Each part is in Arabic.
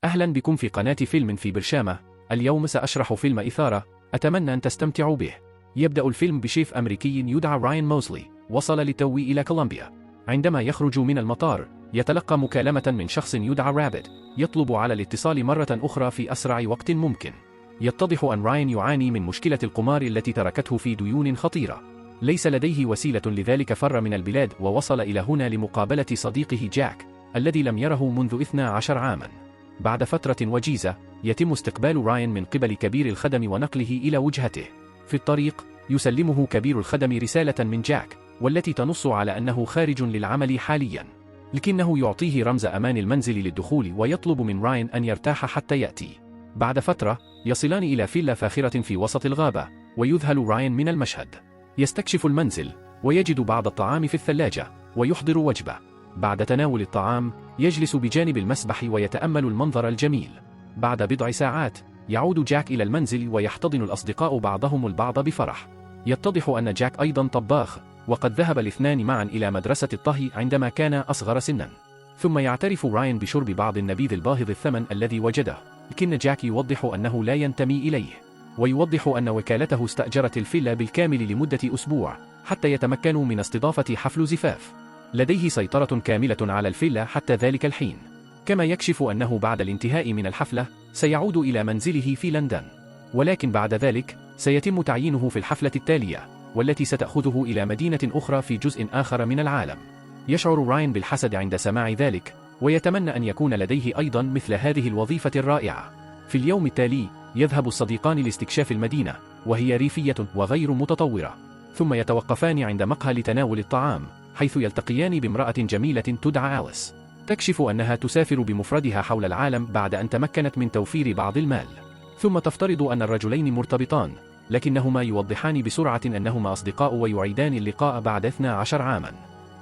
أهلا بكم في قناة فيلم في برشامة. اليوم سأشرح فيلم إثارة، أتمنى أن تستمتعوا به. يبدأ الفيلم بشيف أمريكي يدعى راين موزلي، وصل للتو إلى كولومبيا. عندما يخرج من المطار يتلقى مكالمة من شخص يدعى رابد، يطلب على الاتصال مرة أخرى في أسرع وقت ممكن. يتضح أن راين يعاني من مشكلة القمار التي تركته في ديون خطيرة. ليس لديه وسيلة، لذلك فر من البلاد ووصل إلى هنا لمقابلة صديقه جاك الذي لم يره منذ 12 عاما. بعد فترة وجيزة يتم استقبال راين من قبل كبير الخدم ونقله إلى وجهته. في الطريق يسلمه كبير الخدم رسالة من جاك، والتي تنص على أنه خارج للعمل حاليا، لكنه يعطيه رمز أمان المنزل للدخول ويطلب من راين أن يرتاح حتى يأتي. بعد فترة يصلان إلى فيلا فاخرة في وسط الغابة، ويذهل راين من المشهد. يستكشف المنزل ويجد بعض الطعام في الثلاجة ويحضر وجبة. بعد تناول الطعام يجلس بجانب المسبح ويتأمل المنظر الجميل. بعد بضع ساعات يعود جاك إلى المنزل ويحتضن الأصدقاء بعضهم البعض بفرح. يتضح أن جاك أيضا طباخ، وقد ذهب الاثنان معا إلى مدرسة الطهي عندما كان أصغر سنا. ثم يعترف راين بشرب بعض النبيذ الباهظ الثمن الذي وجده، لكن جاك يوضح أنه لا ينتمي إليه، ويوضح أن وكالته استأجرت الفيلا بالكامل لمدة أسبوع حتى يتمكنوا من استضافة حفل زفاف. لديه سيطرة كاملة على الفيلا حتى ذلك الحين. كما يكشف أنه بعد الانتهاء من الحفلة سيعود إلى منزله في لندن، ولكن بعد ذلك سيتم تعيينه في الحفلة التالية، والتي ستأخذه إلى مدينة أخرى في جزء آخر من العالم. يشعر راين بالحسد عند سماع ذلك، ويتمنى أن يكون لديه أيضا مثل هذه الوظيفة الرائعة. في اليوم التالي يذهب الصديقان لاستكشاف المدينة، وهي ريفية وغير متطورة. ثم يتوقفان عند مقهى لتناول الطعام، حيث يلتقيان بامرأة جميلة تدعى أليس. تكشف أنها تسافر بمفردها حول العالم بعد أن تمكنت من توفير بعض المال. ثم تفترض أن الرجلين مرتبطان، لكنهما يوضحان بسرعة أنهما أصدقاء ويعيدان اللقاء بعد 12 عاما.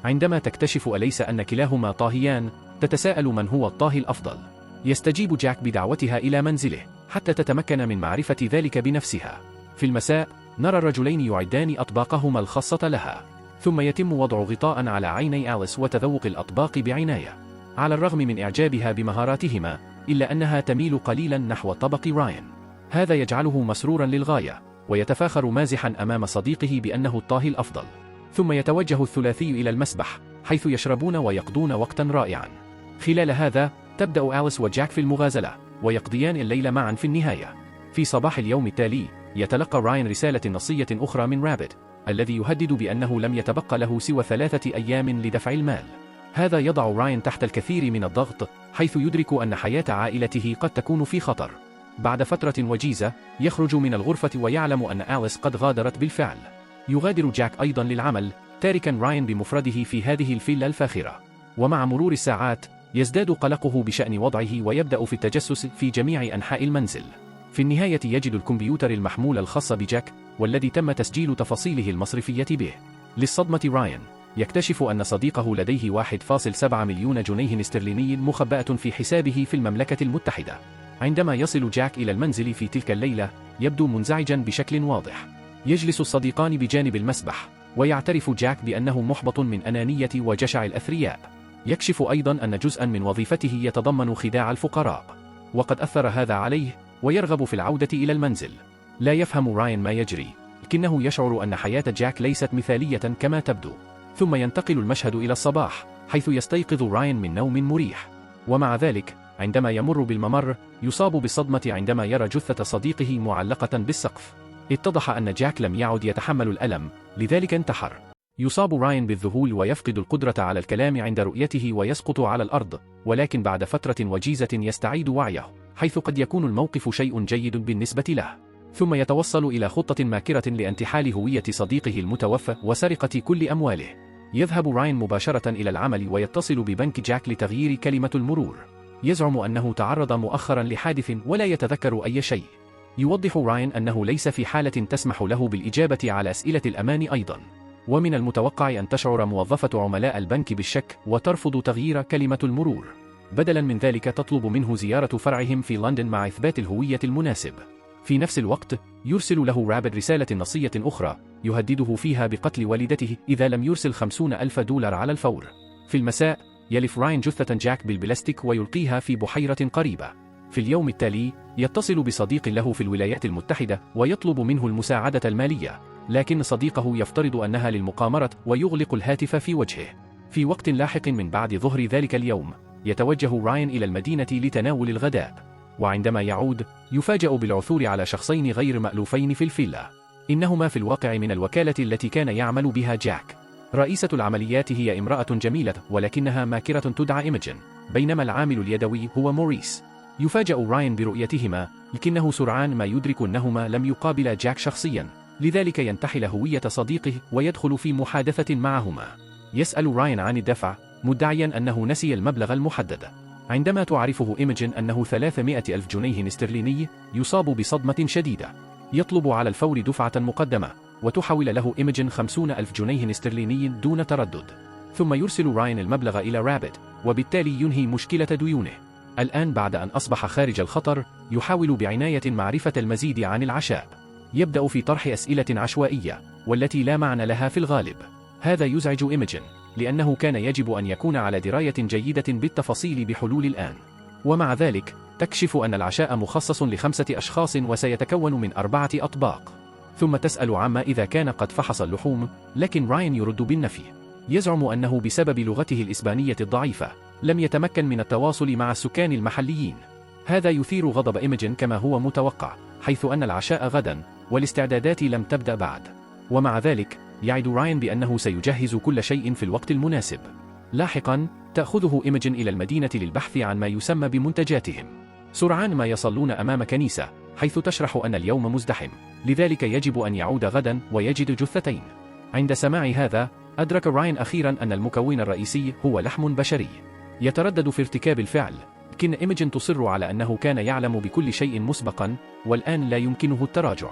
عندما تكتشف أليس أن كلاهما طاهيان تتساءل من هو الطاهي الأفضل. يستجيب جاك بدعوتها إلى منزله حتى تتمكن من معرفة ذلك بنفسها. في المساء نرى الرجلين يعدان أطباقهما الخاصة لها، ثم يتم وضع غطاء على عيني أليس وتذوق الأطباق بعناية. على الرغم من إعجابها بمهاراتهما، إلا أنها تميل قليلا نحو طبق راين. هذا يجعله مسرورا للغاية، ويتفاخر مازحا أمام صديقه بأنه الطاهي الأفضل. ثم يتوجه الثلاثي إلى المسبح، حيث يشربون ويقضون وقتا رائعا. خلال هذا تبدأ أليس وجاك في المغازلة، ويقضيان الليل معا. في النهاية في صباح اليوم التالي يتلقى راين رسالة نصية أخرى من رابد، الذي يهدد بأنه لم يتبقى له سوى 3 أيام لدفع المال. هذا يضع راين تحت الكثير من الضغط، حيث يدرك أن حياة عائلته قد تكون في خطر. بعد فترة وجيزة يخرج من الغرفة ويعلم أن أليس قد غادرت بالفعل. يغادر جاك أيضا للعمل، تاركا راين بمفرده في هذه الفيلا الفاخرة. ومع مرور الساعات يزداد قلقه بشأن وضعه، ويبدأ في التجسس في جميع أنحاء المنزل. في النهاية يجد الكمبيوتر المحمول الخاص بجاك، والذي تم تسجيل تفاصيله المصرفية به. للصدمة راين يكتشف أن صديقه لديه 1.7 مليون جنيه استرليني مخبأة في حسابه في المملكة المتحدة. عندما يصل جاك إلى المنزل في تلك الليلة يبدو منزعجا بشكل واضح. يجلس الصديقان بجانب المسبح، ويعترف جاك بأنه محبط من أنانية وجشع الأثرياء. يكشف أيضا أن جزءا من وظيفته يتضمن خداع الفقراء، وقد أثر هذا عليه، ويرغب في العودة إلى المنزل. لا يفهم راين ما يجري، لكنه يشعر أن حياة جاك ليست مثالية كما تبدو. ثم ينتقل المشهد إلى الصباح، حيث يستيقظ راين من نوم مريح. ومع ذلك عندما يمر بالممر يصاب بالصدمة عندما يرى جثة صديقه معلقة بالسقف. اتضح أن جاك لم يعد يتحمل الألم، لذلك انتحر. يصاب راين بالذهول ويفقد القدرة على الكلام عند رؤيته ويسقط على الأرض، ولكن بعد فترة وجيزة يستعيد وعيه، حيث قد يكون الموقف شيء جيد بالنسبة له. ثم يتوصل إلى خطة ماكرة لانتحال هوية صديقه المتوفى وسرقة كل أمواله. يذهب راين مباشرة إلى العمل ويتصل ببنك جاك لتغيير كلمة المرور. يزعم أنه تعرض مؤخرا لحادث ولا يتذكر أي شيء. يوضح راين أنه ليس في حالة تسمح له بالإجابة على أسئلة الأمان أيضا. ومن المتوقع أن تشعر موظفة عملاء البنك بالشك وترفض تغيير كلمة المرور. بدلا من ذلك تطلب منه زيارة فرعهم في لندن مع إثبات الهوية المناسب. في نفس الوقت يرسل له رابد رسالة نصية أخرى يهدده فيها بقتل والدته إذا لم يرسل 50,000 دولار على الفور. في المساء يلف راين جثة جاك بالبلاستيك ويلقيها في بحيرة قريبة. في اليوم التالي يتصل بصديق له في الولايات المتحدة ويطلب منه المساعدة المالية، لكن صديقه يفترض أنها للمقامرة ويغلق الهاتف في وجهه. في وقت لاحق من بعد ظهر ذلك اليوم يتوجه راين إلى المدينة لتناول الغداء، وعندما يعود يفاجأ بالعثور على شخصين غير مألوفين في الفيلا. إنهما في الواقع من الوكالة التي كان يعمل بها جاك. رئيسة العمليات هي امرأة جميلة ولكنها ماكرة تدعى إيمجين، بينما العامل اليدوي هو موريس. يفاجأ راين برؤيتهما، لكنه سرعان ما يدرك أنهما لم يقابلا جاك شخصيا، لذلك ينتحل هوية صديقه ويدخل في محادثة معهما. يسأل راين عن الدفع، مدعيا أنه نسي المبلغ المحدد. عندما تعرفه إيمجين أنه 300 ألف جنيه استرليني، يصاب بصدمة شديدة. يطلب على الفور دفعة مقدمة، وتحول له إيمجين 50 ألف جنيه استرليني دون تردد. ثم يرسل راين المبلغ إلى رابت، وبالتالي ينهي مشكلة ديونه. الآن بعد أن أصبح خارج الخطر، يحاول بعناية معرفة المزيد عن العشاء. يبدأ في طرح أسئلة عشوائية، والتي لا معنى لها في الغالب. هذا يزعج إيمجين، لأنه كان يجب أن يكون على دراية جيدة بالتفاصيل بحلول الآن. ومع ذلك، تكشف أن العشاء مخصص ل5 أشخاص وسيتكون من 4 أطباق. ثم تسأل عما إذا كان قد فحص اللحوم، لكن راين يرد بالنفي. يزعم أنه بسبب لغته الإسبانية الضعيفة لم يتمكن من التواصل مع السكان المحليين. هذا يثير غضب إيمجين كما هو متوقع، حيث أن العشاء غدا والاستعدادات لم تبدأ بعد. ومع ذلك يعد راين بأنه سيجهز كل شيء في الوقت المناسب. لاحقا تأخذه إيمجين إلى المدينة للبحث عن ما يسمى بمنتجاتهم. سرعان ما يصلون أمام كنيسة، حيث تشرح أن اليوم مزدحم، لذلك يجب أن يعود غدا ويجد جثتين. عند سماع هذا أدرك راين أخيرا أن المكون الرئيسي هو لحم بشري. يتردد في ارتكاب الفعل، لكن إيمجين تصر على أنه كان يعلم بكل شيء مسبقا، والآن لا يمكنه التراجع.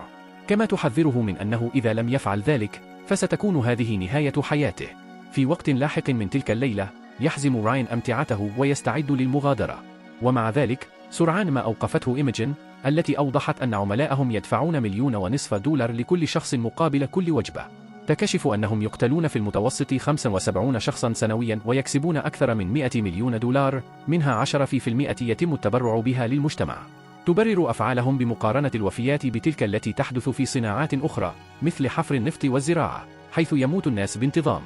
كما تحذره من أنه إذا لم يفعل ذلك فستكون هذه نهاية حياته. في وقت لاحق من تلك الليلة يحزم راين أمتعته ويستعد للمغادرة. ومع ذلك سرعان ما أوقفته إيمجين، التي أوضحت أن عملاءهم يدفعون 1.5 مليون دولار لكل شخص مقابل كل وجبة. تكشف أنهم يقتلون في المتوسط 75 شخصا سنويا ويكسبون أكثر من 100 مليون دولار، منها 10% يتم التبرع بها للمجتمع. تبرر أفعالهم بمقارنة الوفيات بتلك التي تحدث في صناعات أخرى مثل حفر النفط والزراعة، حيث يموت الناس بانتظام.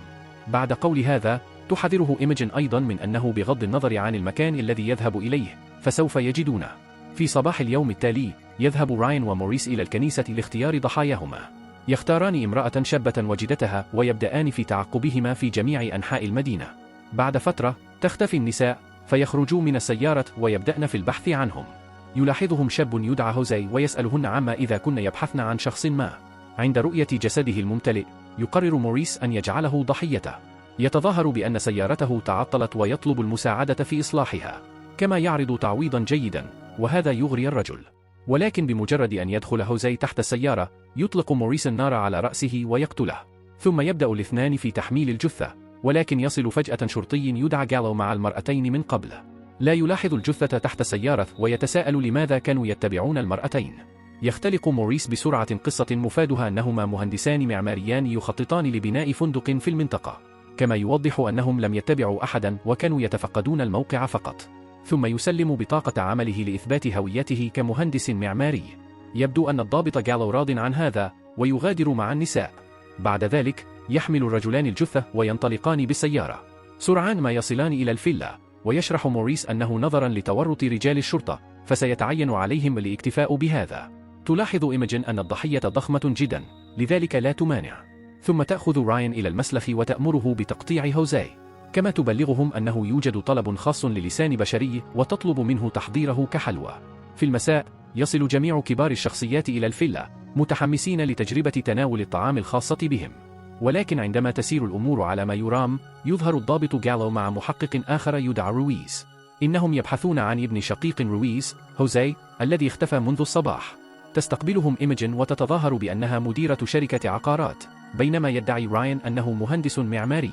بعد قول هذا تحذره إيمجين أيضا من أنه بغض النظر عن المكان الذي يذهب إليه فسوف يجدونه. في صباح اليوم التالي يذهب راين وموريس إلى الكنيسة لاختيار ضحاياهما. يختاران امرأة شابة وجدتها ويبدأان في تعقبهما في جميع أنحاء المدينة. بعد فترة تختفي النساء فيخرجوا من السيارة ويبدأن في البحث عنهم. يلاحظهم شاب يدعى هوزي ويسألهن عما إذا كن يبحثن عن شخص ما. عند رؤية جسده الممتلئ يقرر موريس أن يجعله ضحيته. يتظاهر بأن سيارته تعطلت ويطلب المساعدة في إصلاحها، كما يعرض تعويضا جيدا، وهذا يغري الرجل. ولكن بمجرد أن يدخل هوزي تحت السيارة يطلق موريس النار على رأسه ويقتله. ثم يبدأ الاثنان في تحميل الجثة، ولكن يصل فجأة شرطي يدعى جالو مع المرأتين من قبل. لا يلاحظ الجثة تحت السيارة ويتساءل لماذا كانوا يتبعون المرأتين. يختلق موريس بسرعة قصة مفادها أنهما مهندسان معماريان يخططان لبناء فندق في المنطقة، كما يوضح أنهم لم يتبعوا أحدا وكانوا يتفقدون الموقع فقط. ثم يسلم بطاقة عمله لإثبات هويته كمهندس معماري. يبدو أن الضابط جالو راض عن هذا ويغادر مع النساء. بعد ذلك يحمل الرجلان الجثة وينطلقان بالسيارة. سرعان ما يصلان إلى الفيلا، ويشرح موريس أنه نظرا لتورط رجال الشرطة فسيتعين عليهم الاكتفاء بهذا. تلاحظ إيمجين أن الضحية ضخمة جدا، لذلك لا تمانع. ثم تأخذ راين إلى المسلخ وتأمره بتقطيع هوزي، كما تبلغهم أنه يوجد طلب خاص للسان بشري وتطلب منه تحضيره كحلوى. في المساء يصل جميع كبار الشخصيات إلى الفيلا متحمسين لتجربة تناول الطعام الخاصة بهم. ولكن عندما تسير الأمور على ما يرام يظهر الضابط جالو مع محقق آخر يدعى رويز. إنهم يبحثون عن ابن شقيق رويز، هوزي، الذي اختفى منذ الصباح. تستقبلهم إيمجين وتتظاهر بأنها مديرة شركة عقارات، بينما يدعي راين أنه مهندس معماري.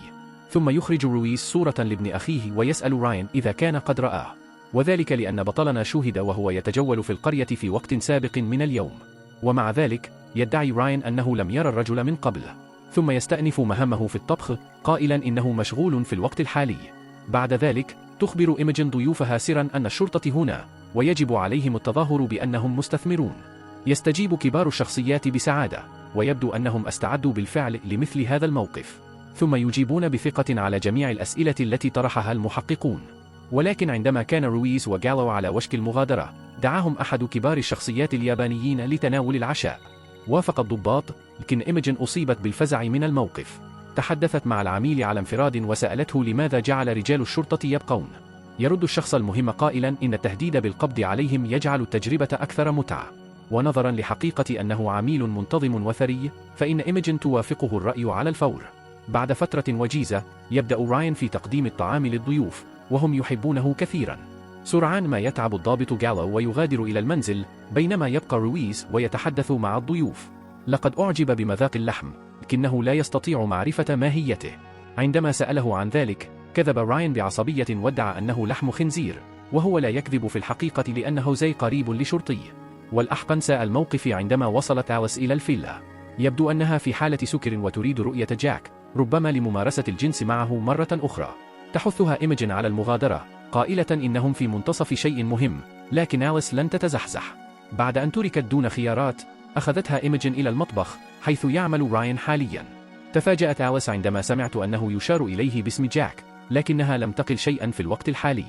ثم يخرج رويز صورة لابن أخيه ويسأل راين إذا كان قد رآه، وذلك لأن بطلنا شوهد وهو يتجول في القرية في وقت سابق من اليوم. ومع ذلك يدعي راين أنه لم يرى الرجل من قبل. ثم يستأنف مهامه في الطبخ قائلا إنه مشغول في الوقت الحالي. بعد ذلك تخبر إيمجين ضيوفها سرا أن الشرطة هنا ويجب عليهم التظاهر بأنهم مستثمرون. يستجيب كبار الشخصيات بسعادة، ويبدو أنهم استعدوا بالفعل لمثل هذا الموقف، ثم يجيبون بثقة على جميع الأسئلة التي طرحها المحققون. ولكن عندما كان رويز وجالو على وشك المغادرة، دعاهم أحد كبار الشخصيات اليابانيين لتناول العشاء. وافق الضباط، لكن إيميجين أصيبت بالفزع من الموقف. تحدثت مع العميل على انفراد وسألته لماذا جعل رجال الشرطة يبقون. يرد الشخص المهم قائلا إن التهديد بالقبض عليهم يجعل التجربة أكثر متعة، ونظرا لحقيقة أنه عميل منتظم وثري، فإن إيميجين توافقه الرأي على الفور. بعد فترة وجيزة، يبدأ راين في تقديم الطعام للضيوف، وهم يحبونه كثيرا. سرعان ما يتعب الضابط جالو ويغادر إلى المنزل، بينما يبقى رويز ويتحدث مع الضيوف. لقد أعجب بمذاق اللحم، لكنه لا يستطيع معرفة ماهيته. عندما سأله عن ذلك، كذب راين بعصبية وادعى أنه لحم خنزير، وهو لا يكذب في الحقيقة لأن هوزي قريب لشرطي. والأحقن ساء الموقف عندما وصلت أليس إلى الفيلا. يبدو أنها في حالة سكر وتريد رؤية جاك، ربما لممارسة الجنس معه مرة أخرى. تحثها إيميجين على المغادرة، قائلة إنهم في منتصف شيء مهم، لكن أليس لن تتزحزح. بعد أن تركت دون خيارات، أخذتها إيميجين إلى المطبخ، حيث يعمل راين حاليا. تفاجأت أليس عندما سمعت أنه يشار إليه باسم جاك، لكنها لم تقل شيئا في الوقت الحالي.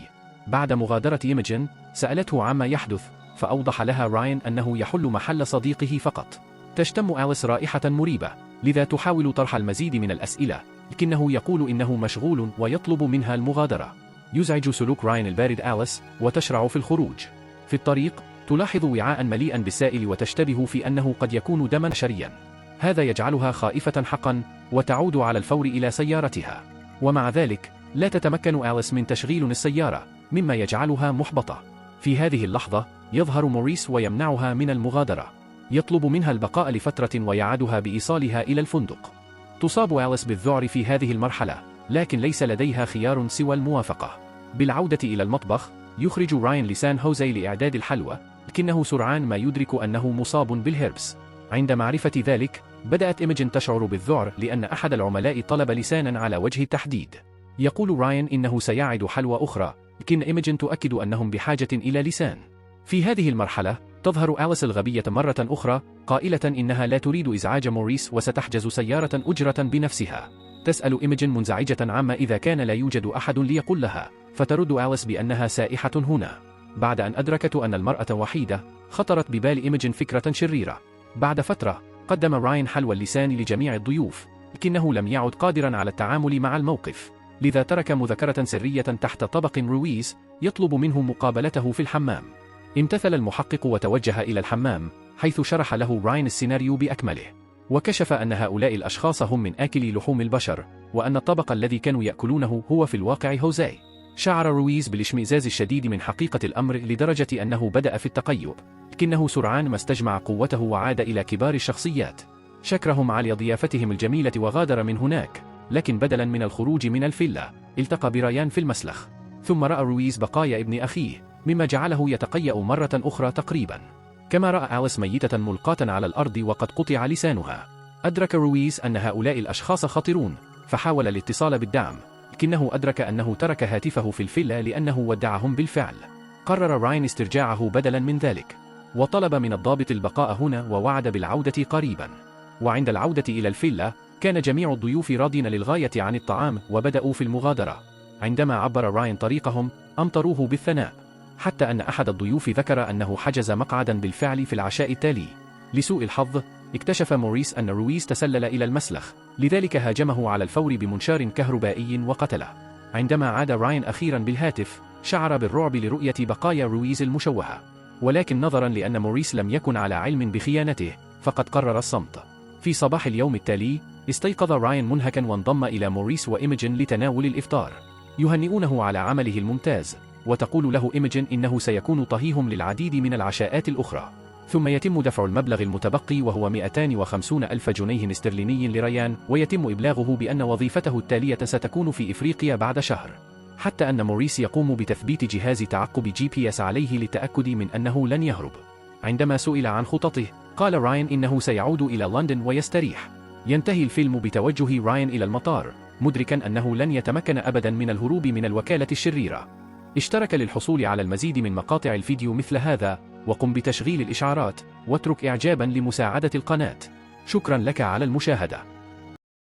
بعد مغادرة إيميجين، سألته عما يحدث، فأوضح لها راين أنه يحل محل صديقه فقط. تشتم أليس رائحة مريبة، لذا تحاول طرح المزيد من الأسئلة، لكنه يقول إنه مشغول ويطلب منها المغادرة. يزعج سلوك راين البارد أليس، وتشرع في الخروج. في الطريق، تلاحظ وعاء مليئا بالسائل وتشتبه في أنه قد يكون دما بشريا. هذا يجعلها خائفة حقا، وتعود على الفور إلى سيارتها. ومع ذلك، لا تتمكن أليس من تشغيل السيارة، مما يجعلها محبطة. في هذه اللحظة، يظهر موريس ويمنعها من المغادرة. يطلب منها البقاء لفترة ويعدها بإيصالها إلى الفندق. تصاب أليس بالذعر في هذه المرحلة، لكن ليس لديها خيار سوى الموافقة. بالعودة إلى المطبخ، يخرج راين لسان هوزي لإعداد الحلوى، لكنه سرعان ما يدرك أنه مصاب بالهربس. عند معرفة ذلك، بدأت إيميجين تشعر بالذعر لأن أحد العملاء طلب لسانا على وجه التحديد. يقول راين إنه سيعد حلوى أخرى، لكن إيميجين تؤكد أنهم بحاجة إلى لسان. في هذه المرحلة، تظهر أليس الغبية مرة أخرى، قائلة إنها لا تريد إزعاج موريس وستحجز سيارة أجرة بنفسها. تسأل إيميجين منزعجة عما إذا كان لا يوجد أحد ليقول لها، فترد أليس بأنها سائحة هنا. بعد أن أدركت أن المرأة وحيدة، خطرت ببال إيميجين فكرة شريرة. بعد فترة، قدم راين حلوى اللسان لجميع الضيوف، لكنه لم يعد قادرا على التعامل مع الموقف، لذا ترك مذكرة سرية تحت طبق رويز يطلب منه مقابلته في الحمام. امتثل المحقق وتوجه إلى الحمام، حيث شرح له راين السيناريو بأكمله، وكشف أن هؤلاء الأشخاص هم من آكلي لحوم البشر، وأن الطبق الذي كانوا يأكلونه هو في الواقع هوزي. شعر رويز بالاشمئزاز الشديد من حقيقة الأمر لدرجة أنه بدأ في التقيؤ، لكنه سرعان ما استجمع قوته وعاد إلى كبار الشخصيات. شكرهم على ضيافتهم الجميلة وغادر من هناك، لكن بدلا من الخروج من الفيلا، التقى برايان في المسلخ. ثم رأى رويز بقايا ابن أخيه، مما جعله يتقيأ مرة أخرى تقريبا. كما رأى أليس ميتة ملقاة على الأرض وقد قطع لسانها. أدرك رويز أن هؤلاء الأشخاص خطرون، فحاول الاتصال بالدعم، لكنه أدرك أنه ترك هاتفه في الفيلا لأنه ودعهم بالفعل. قرر راين استرجاعه بدلا من ذلك، وطلب من الضابط البقاء هنا ووعد بالعودة قريبا. وعند العودة إلى الفيلا، كان جميع الضيوف راضين للغاية عن الطعام وبدأوا في المغادرة. عندما عبر راين طريقهم، أمطروه بالثناء، حتى أن أحد الضيوف ذكر أنه حجز مقعدا بالفعل في العشاء التالي. لسوء الحظ، اكتشف موريس أن رويز تسلل إلى المسلخ، لذلك هاجمه على الفور بمنشار كهربائي وقتله. عندما عاد راين أخيرا بالهاتف، شعر بالرعب لرؤية بقايا رويز المشوهة، ولكن نظرا لأن موريس لم يكن على علم بخيانته، فقد قرر الصمت. في صباح اليوم التالي، استيقظ راين منهكا وانضم إلى موريس وإيميجين لتناول الإفطار. يهنئونه على عمله الممتاز، وتقول له إيميجين إنه سيكون طهيهم للعديد من العشاءات الأخرى. ثم يتم دفع المبلغ المتبقي وهو 250 ألف جنيه استرليني لريان، ويتم إبلاغه بأن وظيفته التالية ستكون في إفريقيا بعد شهر، حتى أن موريس يقوم بتثبيت جهاز تعقب GPS عليه للتأكد من أنه لن يهرب. عندما سئل عن خططه، قال راين إنه سيعود إلى لندن ويستريح. ينتهي الفيلم بتوجه راين إلى المطار، مدركا أنه لن يتمكن أبدا من الهروب من الوكالة الشريرة. اشترك للحصول على المزيد من مقاطع الفيديو مثل هذا، وقم بتشغيل الإشعارات، واترك إعجابا لمساعدة القناة. شكرا لك على المشاهدة.